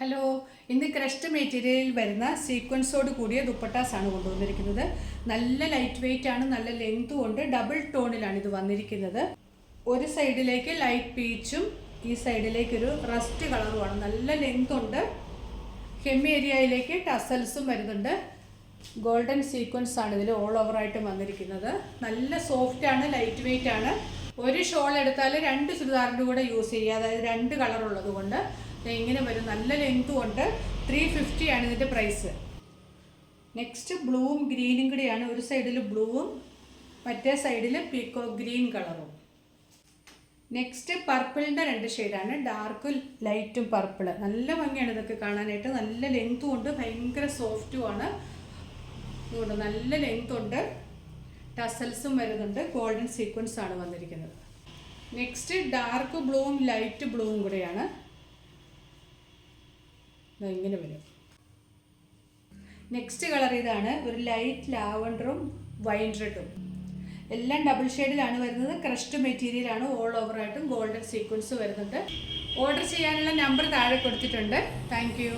Hello, ഇന്ന് crushed മെറ്റീരിയലിൽ വരുന്ന സീക്വൻസോട് കൂടിയ ദുപ്പട്ടാസാണ് കൊണ്ടുവന്നിരിക്കുന്നത്. നല്ല ലൈറ്റ് വെയിറ്റ് ആണ്, നല്ല ലെങ്തും ഉണ്ട്. ഡബിൾ ടോണിലാണ് ഇത് വന്നിരിക്കുന്നത്. ഒരു സൈഡിലേക്ക് ലൈറ്റ് പീച്ചും ഈ സൈഡിലേക്ക് ഒരു റസ്റ്റ് കളറുമാണ്. നല്ല ലെങ്ത് ഉണ്ട്. ഹെം ഏരിയയിലേക്ക് ടസൽസും വരുന്നുണ്ട്. ഗോൾഡൻ സീക്വൻസ് ആണ് ഇതിൽ ഓൾ ഓവർ ആയിട്ട് വന്നിരിക്കുന്നത്. നല്ല സോഫ്റ്റ് ആണ്, ലൈറ്റ് വെയിറ്റ് ആണ്. ഒരു ഷോൾ എടുത്താൽ രണ്ട് ചുരിദാറിൻ്റെ കൂടെ യൂസ് ചെയ്യുക, അതായത് രണ്ട് കളർ ഉള്ളത് കൊണ്ട് ഇങ്ങനെ വരും. നല്ല ലെങ്ത്തും ഉണ്ട്. 350 ആണ് ഇതിൻ്റെ പ്രൈസ്. നെക്സ്റ്റ് ബ്ലൂവും ഗ്രീനും കൂടിയാണ്. ഒരു സൈഡിൽ ബ്ലൂവും മറ്റേ സൈഡിൽ പീക്കോ ഗ്രീൻ കളറും. നെക്സ്റ്റ് പർപ്പിളിൻ്റെ രണ്ട് ഷെയ്ഡാണ്, ഡാർക്കും ലൈറ്റും പർപ്പിൾ. നല്ല ഭംഗിയാണ് ഇതൊക്കെ കാണാനായിട്ട്. നല്ല ലെങ്ത്തും ഉണ്ട്, ഭയങ്കര സോഫ്റ്റുമാണ്. അതുകൊണ്ട് നല്ല ലെങ്ത് ഉണ്ട്. ടസൽസും വരുന്നുണ്ട്. ഗോൾഡൻ സീക്വൻസ് ആണ് വന്നിരിക്കുന്നത്. നെക്സ്റ്റ് ഡാർക്ക് ബ്ലൂവും ലൈറ്റ് ബ്ലൂവും കൂടെയാണ്. ഇങ്ങനെ വരും. നെക്സ്റ്റ് കളർ ഇതാണ്, ഒരു ലൈറ്റ് ലാവൻഡറും വൈൻ റെഡും. എല്ലാം ഡബിൾ ഷെയ്ഡിലാണ് വരുന്നത്. ക്രഷ്ഡ് മെറ്റീരിയലാണ്, ഓൾ ഓവർ ആയിട്ടും ഗോൾഡൻ സീക്വൻസ് വരുന്നുണ്ട്. ഓർഡർ ചെയ്യാനുള്ള നമ്പർ താഴെ കൊടുത്തിട്ടുണ്ട്. Thank you.